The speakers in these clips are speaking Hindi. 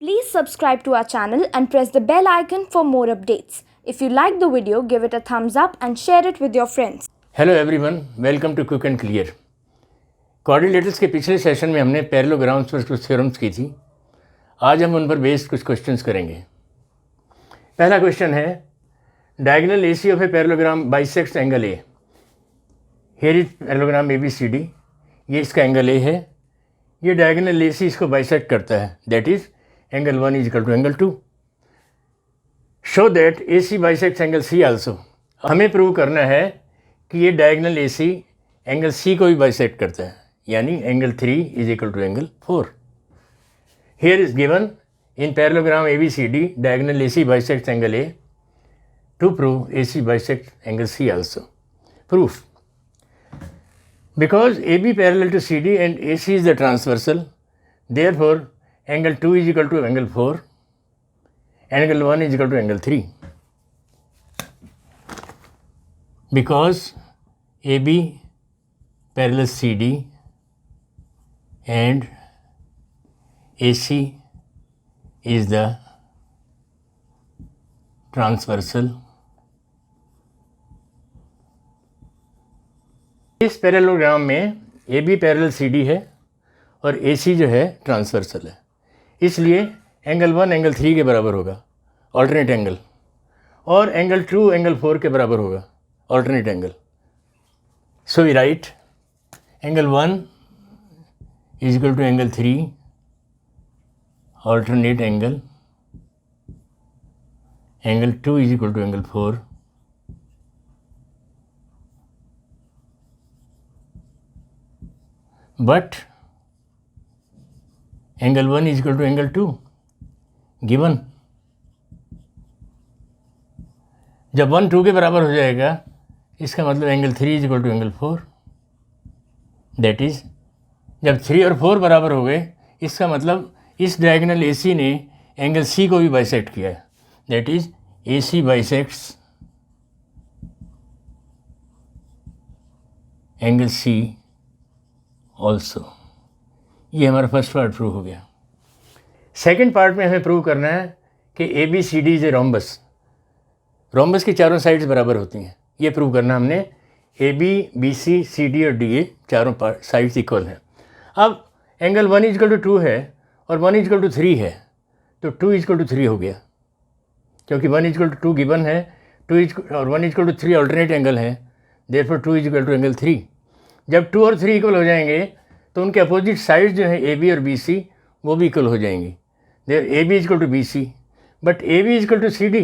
Please subscribe to our channel and press the bell icon for more updates. If you like the video, give it a thumbs up and share it with your friends. Hello everyone, welcome to quick and clear. Coordinators के पिछले सेशन में हमने पैरेललोग्राम्स पर कुछ थ्योरम्स की थी। आज हम उन पर बेस्ड कुछ क्वेश्चंस करेंगे। पहला क्वेश्चन है, diagonal AC of a parallelogram bisects angle A. Here is parallelogram A B C D, ये इसका एंगल ए है। ये डायगोनल एसी इसको बाइसेक्ट करता है, that is angle 1 is equal to angle 2। Show that A C bisects angle C also. हमें प्रूव करना है कि ये डायगोनल एसी एंगल सी को भी बाइसेक्ट करता है, यानी angle 3 is equal to angle 4। Here is given in parallelogram A B C D diagonal AC bisects angle A. To prove A C bisect angle C also. Proof: because AB parallel to CD and AC is the transversal, therefore angle 2 is equal to angle 4, angle 1 is equal to angle 3. Because AB parallels CD and AC is the transversal, इस पैरेललोग्राम में A B parallel C D है और ए सी जो है ट्रांसवर्सल है, इसलिए एंगल 1 एंगल 3 के बराबर होगा, ऑल्टरनेट एंगल, और एंगल 2 एंगल 4 के बराबर होगा, alternate angle. So we write angle 1 is equal to angle 3 alternate angle, angle 2 is equal to angle 4, but angle 1 is equal to angle 2 given। जब 1 2 के बराबर हो जाएगा, इसका मतलब angle 3 is equal to angle 4। That is जब 3 और 4 बराबर हो गए, इसका मतलब इस डायगोनल ए सी ने एंगल सी को भी बाइसेक्ट किया है, that is A C bisects angle C also. ये हमारा फर्स्ट पार्ट प्रूव हो गया। सेकेंड पार्ट में हमें प्रूव करना है कि A B C D is a rhombus. Rhombus की चारों साइड्स बराबर होती हैं, ये प्रूव करना हमने। A B B C C D और डी ए चारों साइड्स इक्वल हैं। अब एंगल 1 इज इक्वल टू 2 है और 1 इज इक्वल टू 3 है, तो 2 इज इक्वल टू 3 हो गया, क्योंकि 1 इज इक्वल टू 2 गिवन है, 2 इज और 1 is equal to 3 alternate angle है, therefore 2 is equal to angle 3। जब 2 और 3 इक्वल हो जाएंगे तो उनके अपोजिट साइड जो हैं ए बी और बी सी वो भी इक्वल हो जाएंगी। There A B is equal to B C, but A B is equal to C D,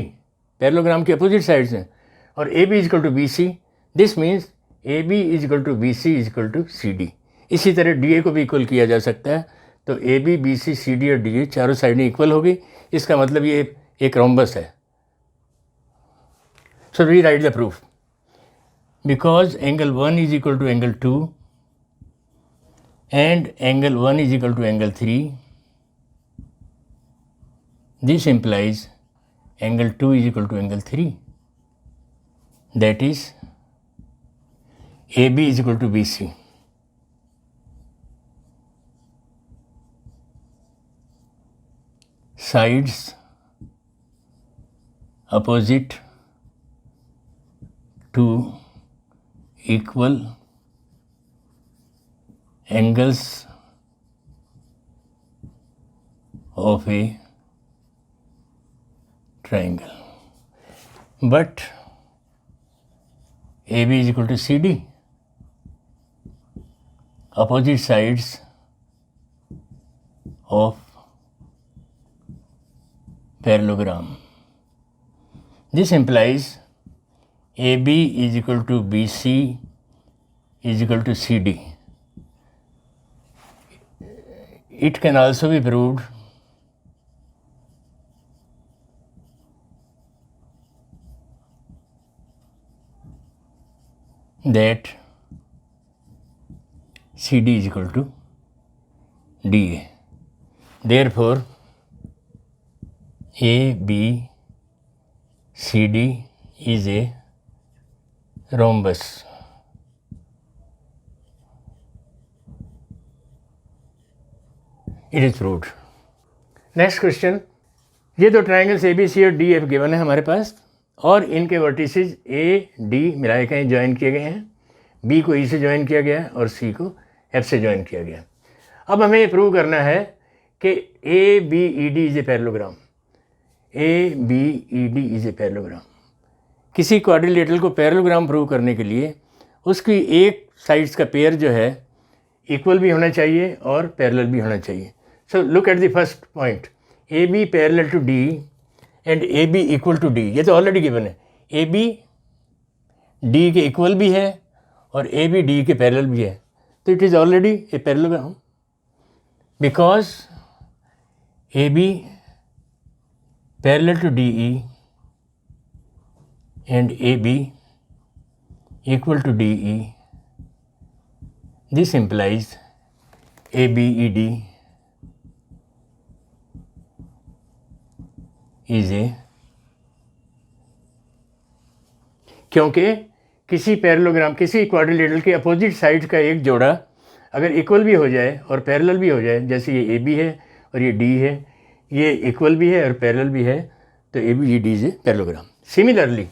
parallelogram के अपोजिट साइड्स हैं, और A B is equal to B C. This means A B is equal to B C is equal to C D. इसी तरह डी ए को भी इक्वल किया जा सकता है, तो A B B C C D और डी ए चारों साइडें इक्वल हो गई। इसका मतलब ये एक रोम्बस है। So we write the proof. Because angle 1 is equal to angle 2 and angle 1 is equal to angle 3, this implies angle 2 is equal to angle 3. That is AB is equal to BC. Sides opposite to equal angles of a triangle, but AB is equal to CD. Opposite sides of parallelogram. This implies AB is equal to BC is equal to CD. It can also be proved that CD is equal to DA. Therefore, ABCD is a rhombus. It is proved. Next question, ये तो ट्राइंगल्स ए बी सी और डी एफ गिवन है हमारे पास, और इनके वर्टिसेस ए डी मिलाए गए ज्वाइन किए गए हैं, बी को ई से ज्वाइन किया गया है और सी को एफ से ज्वाइन किया गया है। अब हमें ये प्रूव करना है कि A B E D is a parallelogram. A B E D is a parallelogram. किसी क्वाड्रिलेटरल को पैरेललोग्राम प्रूव करने के लिए उसकी एक साइड्स का पेयर जो है इक्वल भी होना चाहिए और पैरेलल भी होना चाहिए। So look at the first point, A B parallel to D and A B equal to D, ये तो ऑलरेडी गिवन है। ए बी डी के इक्वल भी है और ए बी डी के पैरेलल भी है, तो it is already a parallelogram because A B parallel to D E and AB equal to DE. This implies ABED is a, क्योंकि किसी पैरेललोग्राम, किसी क्वाड्रिलेटरल के अपोजिट साइड का एक जोड़ा अगर इक्वल भी हो जाए और पैरेलल भी हो जाए, जैसे ये AB है और ये D है, ये इक्वल भी है और पैरेलल भी है, तो ABED is a parallelogram. Similarly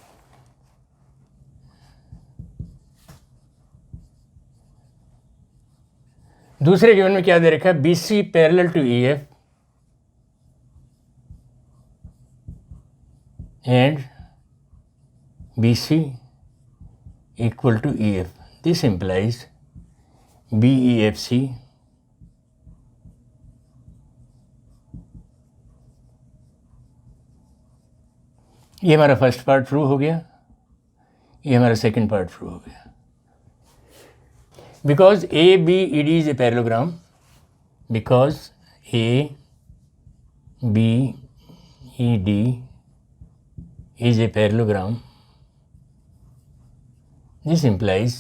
दूसरे गिवन में क्या दे रखा है, BC parallel to EF and BC equal to EF। This implies BEFC ये हमारा फर्स्ट पार्ट प्रूव हो गया, ये हमारा सेकंड पार्ट प्रूव हो गया। Because ABED is a parallelogram, because ABED is a parallelogram, this implies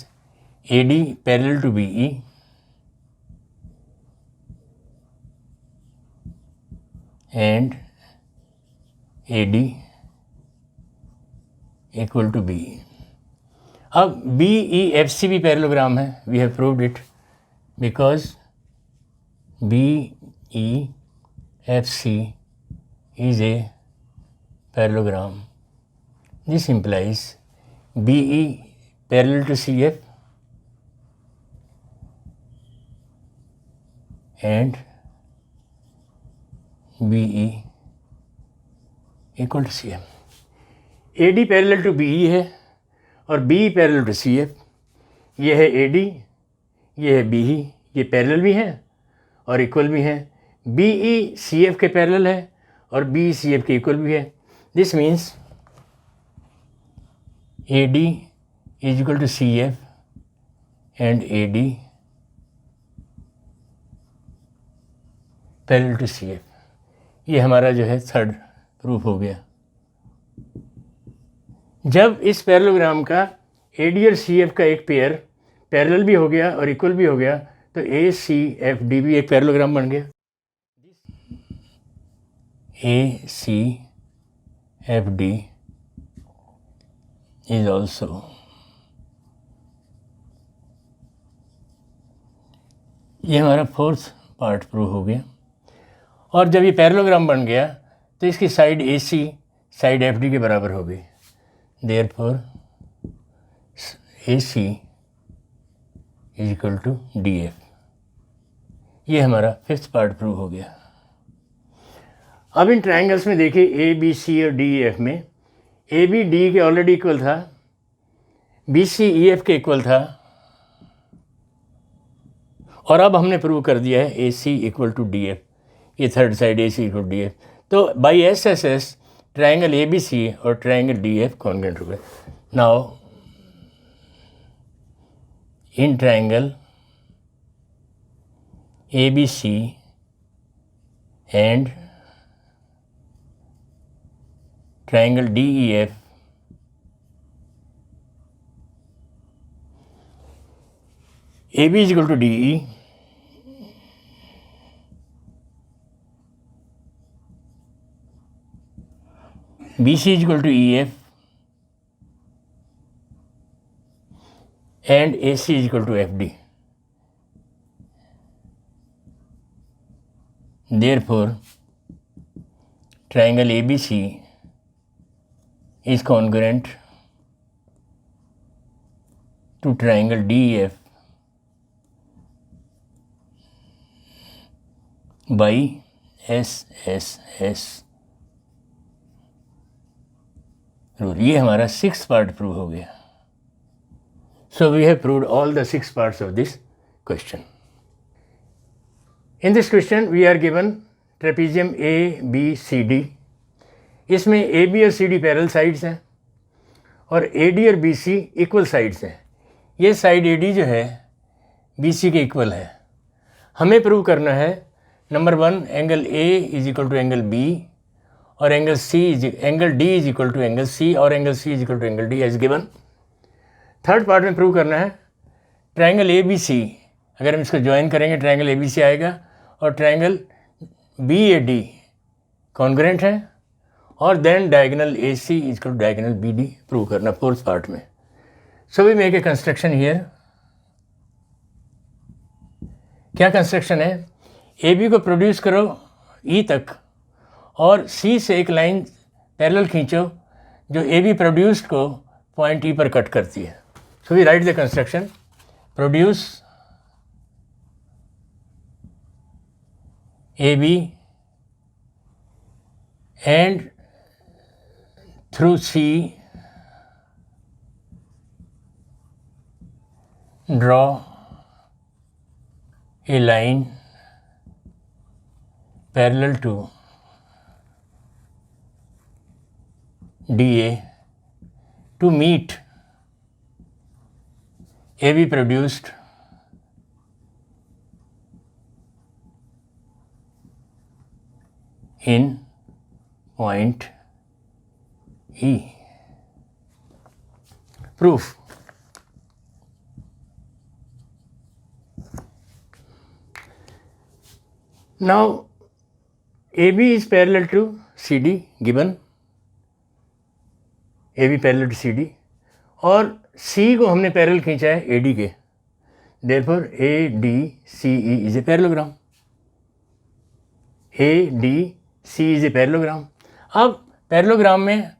AD parallel to BE and AD equal to BE. अब BEFC भी पैरेललोग्राम है, we have proved it because BEFC is a parallelogram. This implies BE parallel to CF and BE equal to CF। AD parallel to BE है और B पैरेलल टू CF, ये है AD, ये है BE, ये पैरेलल भी हैं और इक्वल भी हैं। BE CF के पैरेलल है और BE CF के इक्वल भी है। This means AD is equal to CF and AD parallel to CF। ये हमारा जो है थर्ड प्रूफ हो गया। जब इस पैरेललोग्राम का AD और CF का एक पेयर पैरेलल भी हो गया और इक्वल भी हो गया, तो ACFD भी एक पैरेललोग्राम बन गया। ACFD इज ऑल्सो, ये हमारा फोर्थ पार्ट प्रूव हो गया। और जब ये पैरेललोग्राम बन गया तो इसकी साइड AC साइड FD के बराबर हो गई। Therefore, AC is equal to DF। ये हमारा फिफ्थ पार्ट प्रूव हो गया। अब इन ट्रायंगल्स में देखिए ABC और DEF में AB D के ऑलरेडी इक्वल था, BC EF के इक्वल था, और अब हमने प्रूव कर दिया है AC इक्वल टू DF, ये third side AC equal to DF। तो बाई SSS ट्रायंगल ABC और ट्रायंगल DF कॉन्ग्रुएंट हो गए। Now in triangle ABC and triangle DEF AB is equal to DE, BC is equal to EF and AC is equal to FD. Therefore, triangle ABC is congruent to triangle DEF by SSS rule. ये हमारा 6th part प्रूव हो गया. So we have proved all the 6 parts of this question. In this question we are given trapezium ABCD. इसमें AB और CD पैरेलल साइड्स हैं और AD और BC इक्वल साइड्स हैं. ये साइड AD जो है BC के इक्वल है. हमें प्रूव करना है number 1 angle A is equal to angle B और angle D is equal to angle C और angle C is equal to angle D as given. Third part में प्रूव करना है ट्रायंगल ABC, अगर हम इसको ज्वाइन करेंगे ट्रायंगल ABC आएगा और ट्रायंगल BAD कॉन्ग्रेंट है और then diagonal AC is equal to diagonal BD prove करना फोर्थ पार्ट में. So we make a construction here. क्या कंस्ट्रक्शन है? AB को प्रोड्यूस करो E तक और C से एक लाइन पैरेलल खींचो जो AB प्रोड्यूस्ड को पॉइंट E पर कट करती है. So we write the construction. Produce AB and through C draw a line parallel to DA to meet AB produced in point E. Proof. Now AB is parallel to CD given. AB parallel to CD और C को हमने पैरेलल खींचा है AD के. Therefore ADCE is a parallelogram. ADC is a parallelogram. अब पैरेललोग्राम में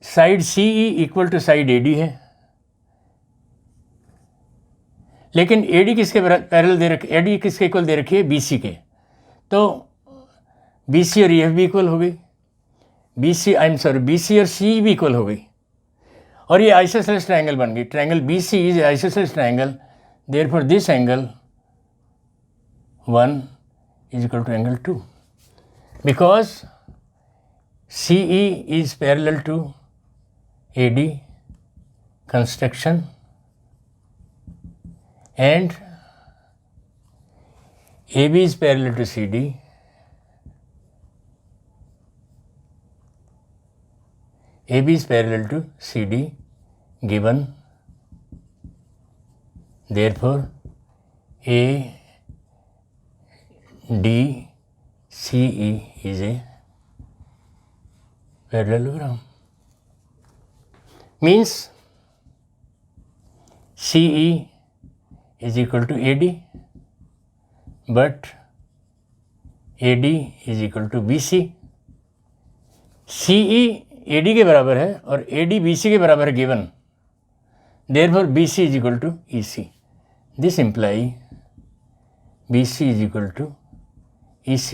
side CE equal to side AD है, लेकिन AD किसके पैरेलल दे रखी, AD किसके इक्वल दे रखी है? BC के. तो BC और EF भी इक्वल हो गई, BC और C भी इक्वल हो गई और ये आइसोसेलेस ट्रायंगल बन गई. Triangle BC is isosceles triangle. Therefore this angle 1 is equal to angle 2 because CE is parallel to AD construction and AB is parallel to CD. AB is parallel to CD given. Therefore ADCE is a parallelogram. Means CE is equal to AD, but AD is equal to BC. CE AD के बराबर है और AD BC के बराबर है given. Therefore BC is equal to EC. This implies BC is equal to EC.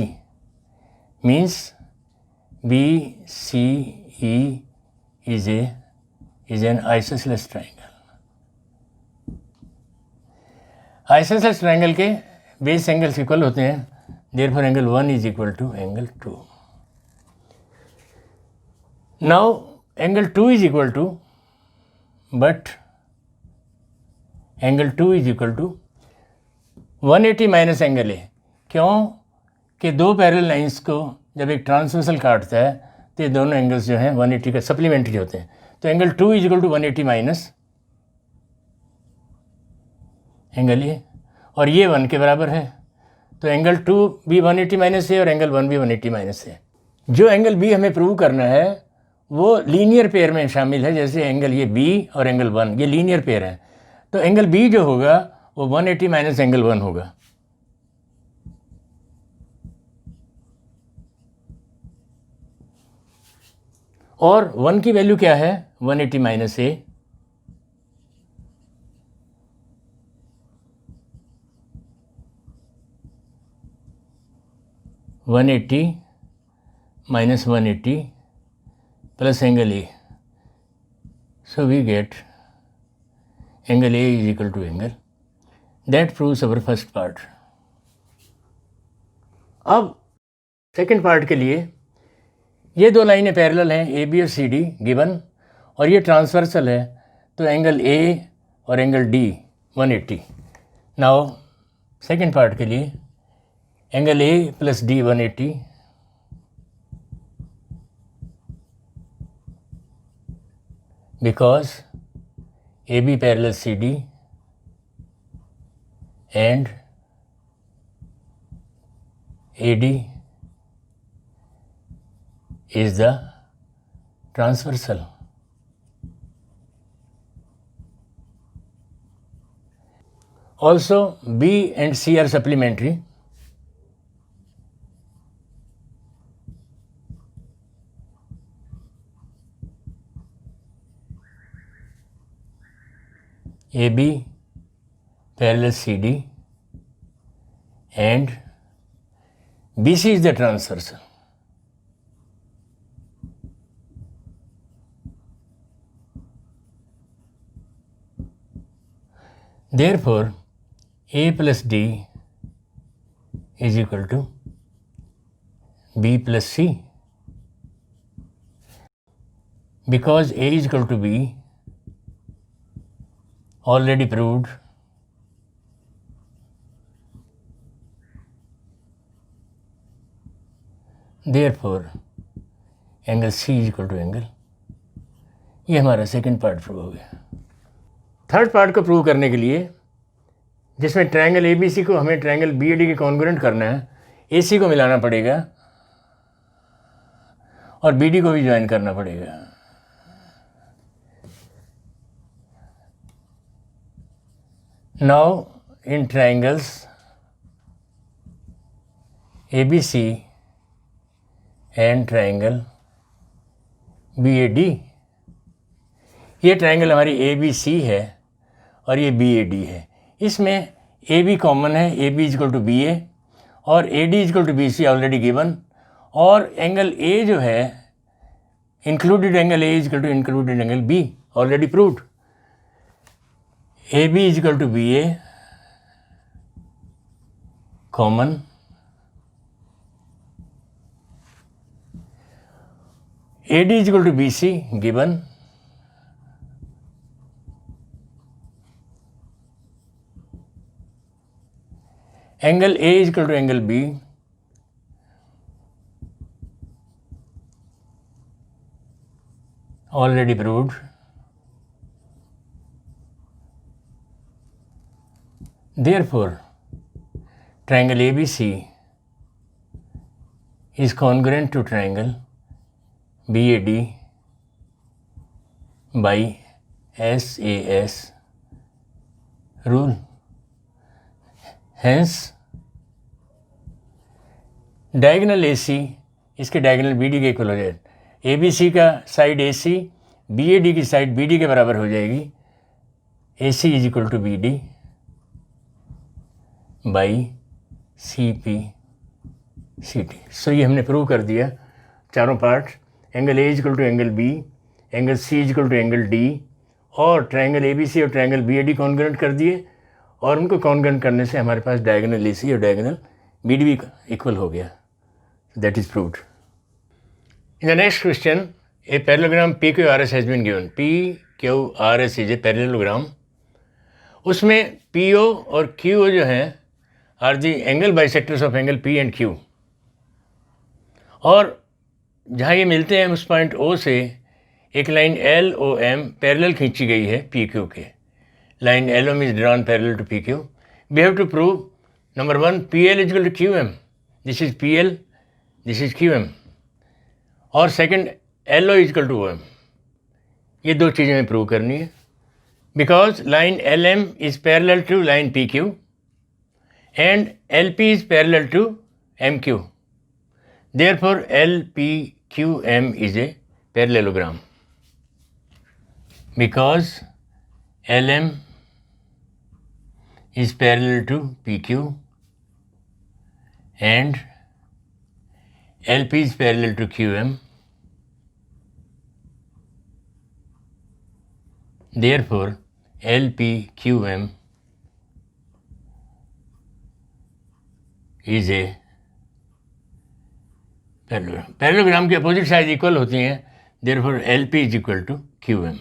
Means BCE is an isosceles triangle. Isosceles triangle के बेस एंगल्स इक्वल होते हैं. Therefore angle 1 is equal to angle 2. Now angle 2 is equal to, but angle 2 is equal to 180 minus angle है. क्यों? कि दो पैरेलल लाइंस को जब एक ट्रांसवर्सल काटता है तो ये दोनों एंगल्स जो हैं 180 का सप्लीमेंट्री होते हैं. तो angle 2 is equal to 180 minus angle ये, और ये 1 के बराबर है. तो एंगल 2 भी 180 माइनस है और एंगल 1 भी 180 माइनस है. जो एंगल बी हमें प्रूव करना है वो लीनियर पेयर में शामिल है. जैसे एंगल ये बी और एंगल 1 ये लीनियर पेयर है, तो एंगल बी जो होगा वो 180 माइनस एंगल 1 होगा. और 1 की वैल्यू क्या है, 180 minus A, (180 minus 180 plus angle A). So we get angle A is equal to angle. That proves our first part. अब सेकेंड पार्ट के लिए ये दो लाइनें पैरेलल हैं, ए बी और सी डी गिवन, और ये ट्रांसवर्सल है, तो एंगल ए और angle D 180। Now second part के लिए angle A plus D 180 because AB parallel CD and AD is the transversal. Also B and C are supplementary. AB parallel CD and BC is the transversal. Therefore, A plus D is equal to B plus C. Because A is equal to B, already proved, therefore angle C is equal to angle, ये हमारा सेकेंड पार्ट प्रूव हो गया। थर्ड पार्ट को प्रूव करने के लिए, जिसमें ट्रायंगल ABC को हमें ट्रायंगल BAD के कॉन्ग्रुएंट करना है, AC को मिलाना पड़ेगा और BD को भी ज्वाइन करना पड़ेगा। Now in triangles ABC and triangle BAD, ये ट्रायंगल हमारी ABC है और ये BAD है। इसमें AB कॉमन है, AB is equal to BA और AD is equal to BC already given, और एंगल A जो है included angle A is equal to included angle B already proved. AB is equal to BA common, AD is equal to BC given, angle A is equal to angle B, already proved, therefore triangle ABC is congruent to triangle BAD by SAS rule. Hence diagonal AC इसके डायगोनल BD के इक्वल हो जाए। ABC का साइड AC BAD की साइड BD के बराबर हो जाएगी। AC is equal to BD by CPCD। So ये हमने प्रूव कर दिया चारों part. Angle A is equal to angle B, angle C is equal to angle D, और ट्रायंगल ABC और ट्रायंगल BAD कॉन्ग्रुएंट कर दिए, और उनको कॉन्ग्रुएंट करने से हमारे पास डायगोनल AC और डायगोनल BD भी इक्वल हो गया। That is proved. In the next question, a parallelogram PQRS has been given. PQRS is a parallelogram. उसमें PO और QO जो हैं are the angle bisectors of angle P and Q, और जहाँ ये मिलते हैं उस पॉइंट O से एक लाइन LOM पैरेलल खींची गई है PQ के। Line LOM is drawn parallel to PQ। We have to prove number 1 PL is equal to QM, this is PL, this is QM, और second LO is equal to OM। ये दो चीज़ें हमें प्रूव करनी है। Because line LM is parallel to line PQ and LP is parallel to MQ. Therefore, LPQM is a parallelogram because LM is parallel to PQ and LP is parallel to QM. Therefore, LPQM is a parallelogram. Parallelogram की अपोजिट साइड इक्वल होती हैं, therefore LP is equal to QM.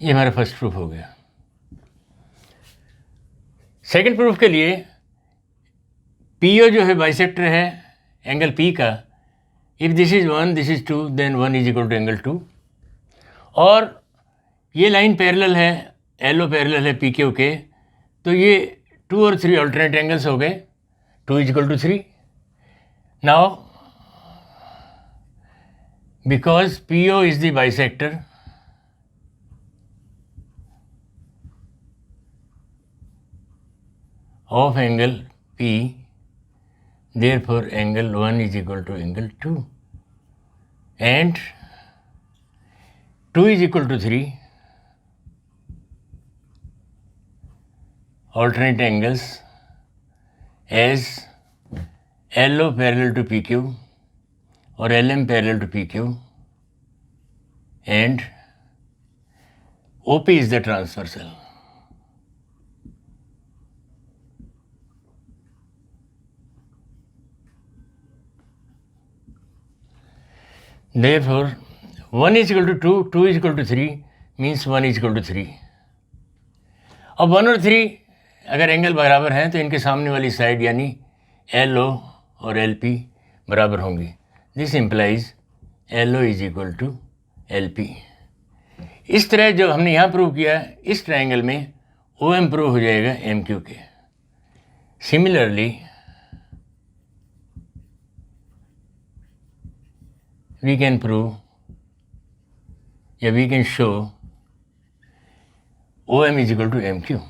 ये हमारा फर्स्ट प्रूफ हो गया. सेकंड प्रूफ के लिए PO जो है बाइसेक्टर है एंगल P का. If this is 1 this is 2 then 1 is equal to angle 2. और ये लाइन पैरेलल है, LO पैरेलल है PQ के, तो ये 2 और 3 अल्टरनेट एंगल्स हो गए. 2 is equal to 3. Now because PO is the bisector of angle P, therefore angle 1 is equal to angle 2 and 2 is equal to 3. Alternate angles as LO parallel to PQ or LM parallel to PQ and OP is the transversal. Therefore, 1 is equal to 2, 2 is equal to 3 means 1 is equal to 3. अब 1 और 3 अगर एंगल बराबर हैं तो इनके सामने वाली साइड यानी LO और LP बराबर होंगी. This implies LO is equal to LP. इस तरह जो हमने यहाँ प्रूव किया इस ट्रायंगल में OM प्रूव हो जाएगा MQ के. Similarly we can prove, we can show OM is equal to MQ.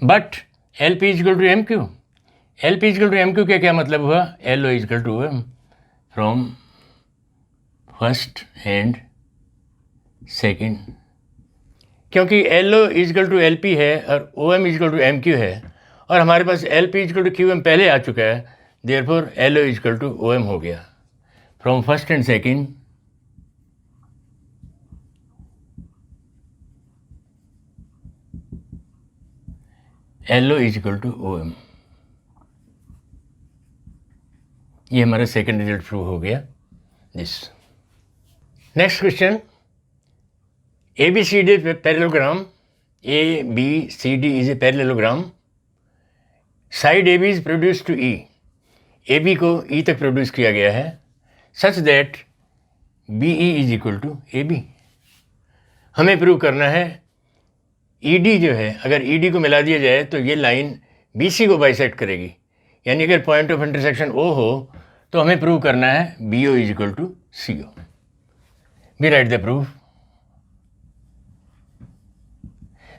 But LP is equal to MQ. LP is equal to MQ का क्या मतलब हुआ? LO is equal to OM from first and second. क्योंकि LO is equal to LP है और OM is equal to MQ है और हमारे पास LP is equal to QM पहले आ चुका है. Therefore, LO is equal to OM हो गया. From first and second, LO is equal to OM. ये हमारा सेकंड रिजल्ट प्रूव हो गया. This next question. ABCD parallelogram. ABCD is a parallelogram. Side AB is produced to E. AB को E तक प्रोड्यूस किया गया है such that BE is equal to AB. हमें प्रूव करना है ED जो है, अगर ED को मिला दिया जाए तो ये लाइन BC को बाइसेक्ट करेगी. यानी अगर पॉइंट ऑफ इंटरसेक्शन O हो तो हमें प्रूव करना है BO is equal to CO. We write the proof.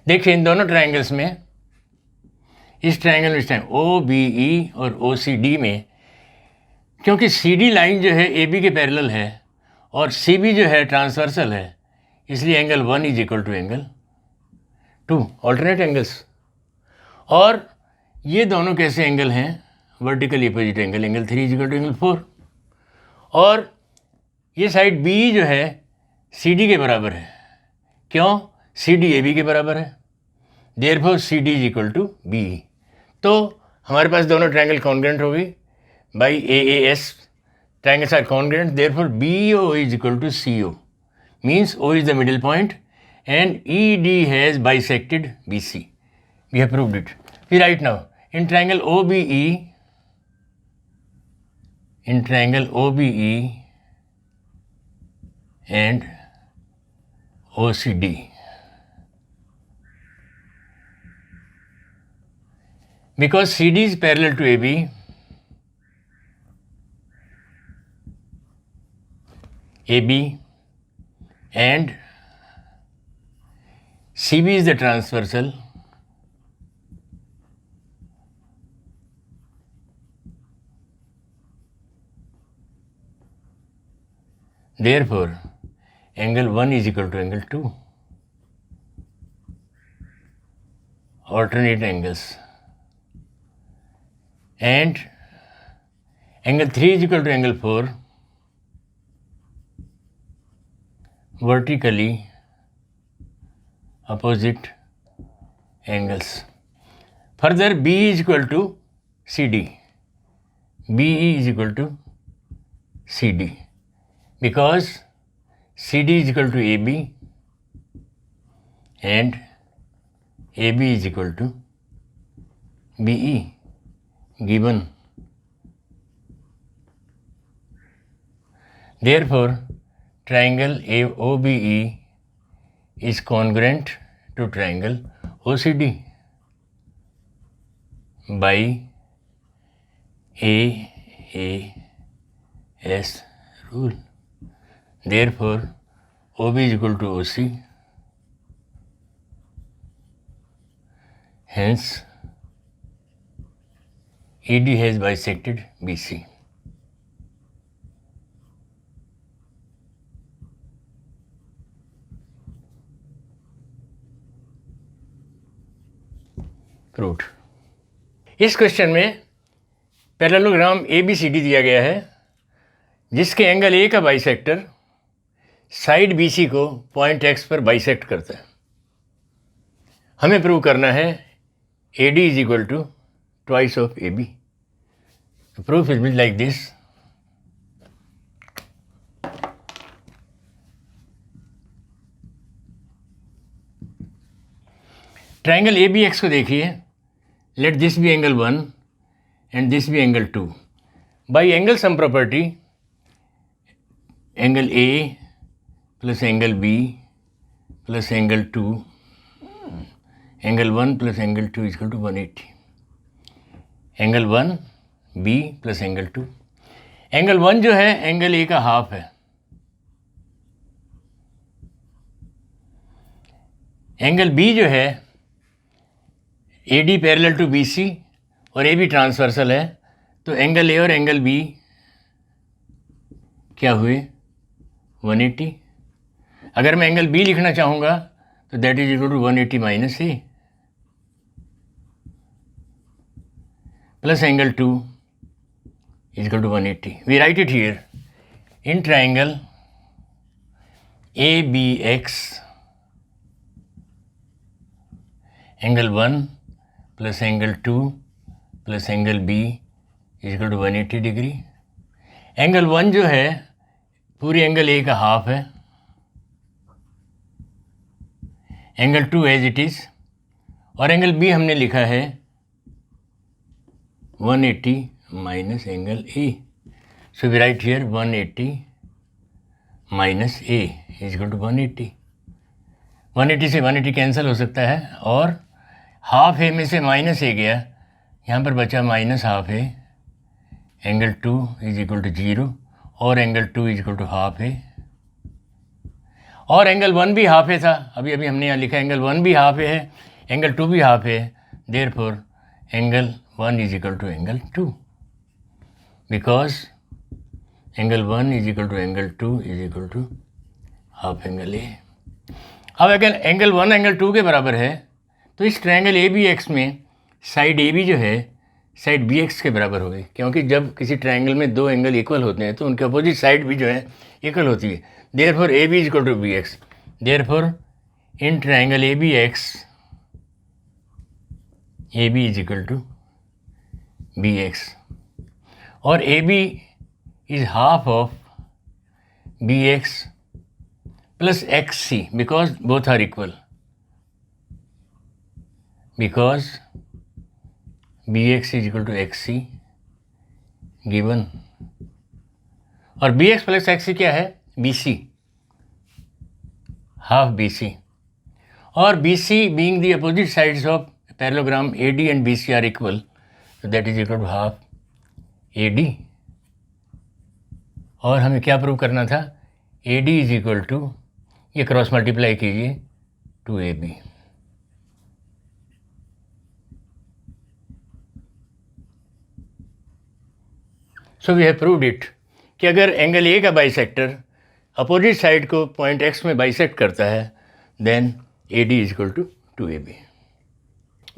देखिए इन दोनों ट्रायंगल्स में, इस ट्रायंगल में, इस टाइम OBE और OCD में, क्योंकि CD लाइन जो है AB के पैरेलल है और CB जो है ट्रांसवर्सल है, इसलिए angle 1 is equal to angle 2, alternate angles. और ये दोनों कैसे एंगल हैं? Vertically opposite angle. Angle 3 is equal to angle 4. और ये साइड BE जो है CD के बराबर है. क्यों? CD AB के बराबर है. Therefore CD is equal to BE. तो हमारे पास दोनों ट्रायंगल कॉन्ग्रुएंट हो गई by AAS. triangles are congruent, therefore BO is equal to CO, means O is the middle point and ED has bisected BC. We have proved it. We write now in triangle OBE, and OCD, because CD is parallel to AB, and CB is the transversal, Therefore, angle 1 is equal to angle 2. Alternate angles. And angle 3 is equal to angle 4. Vertically opposite angles. Further, B is equal to CD. BE is equal to CD, because CD is equal to AB and AB is equal to BE, given. Therefore, triangle OBE is congruent to triangle OCD by AAS rule. Therefore, OB is equal to OC. Hence, ED has bisected BC. Proved. इस क्वेश्चन में पैरेललोग्राम ABCD दिया गया है, जिसके एंगल A का बाइसेक्टर साइड BC को पॉइंट X पर बाइसेक्ट करता है. हमें प्रूव करना है AD is equal to twice of AB. The proof is like this. Triangle ABX को देखिए. Let this be angle 1 and this be angle 2. By angle sum property, angle A plus angle B plus angle 2, angle 1 plus angle 2 is equal to 180. Angle 1 B plus angle 2. Angle 1 जो है angle A का हाफ है. Angle B जो है AD पैरेलल टू BC और AB ट्रांसवर्सल है, तो एंगल A और एंगल B क्या हुए 180. अगर मैं एंगल B लिखना चाहूँगा तो that is equal to 180 minus A plus angle 2 is equal to 180. We write it here in triangle ABX angle 1 plus angle 2 plus angle B is equal to 180 degree. Angle 1 जो है पूरी एंगल A का हाफ है. एंगल 2 एज इट इज़, और एंगल B हमने लिखा है 180 minus angle A. So we write here 180 minus A is equal to 180. 180 से 180 कैंसिल हो सकता है, और हाफ ए में से माइनस ए गया, यहाँ पर बचा minus half A. Angle 2 is equal to 0 और angle 2 is equal to half A, और एंगल 1 भी हाफ ए था. अभी हमने यहाँ लिखा एंगल 1 भी हाफ ए है, एंगल 2 भी हाफ ए है. Therefore angle 1 is equal to angle 2, because angle 1 is equal to angle 2 is equal to half angle A. अब अगर एंगल 1 एंगल 2 के बराबर है तो इस ट्रायंगल ABX में साइड AB जो है साइड BX के बराबर हो गई, क्योंकि जब किसी ट्रायंगल में दो एंगल इक्वल होते हैं तो उनके अपोजिट साइड भी जो है इक्वल होती है. Therefore AB is equal to BX. Therefore in triangle ABX AB is equal to BX, और AB is half of BX plus XC, because both are equal, because BX is equal to XC given, और BX plus XC क्या है BC, half BC, और BC being the opposite sides of parallelogram AD and BC are equal, so that is equal to half AD. और हमें क्या प्रूव करना था, AD इज इक्वल टू, ये क्रॉस मल्टीप्लाई कीजिए 2AB. So we have proved it कि अगर एंगल A का बाइसेक्टर अपोजिट साइड को पॉइंट एक्स में बाइसेक्ट करता है, then AD is equal to 2AB।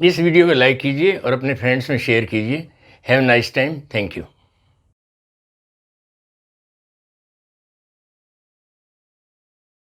इस वीडियो को लाइक कीजिए और अपने फ्रेंड्स में शेयर कीजिए। Have nice time, thank you.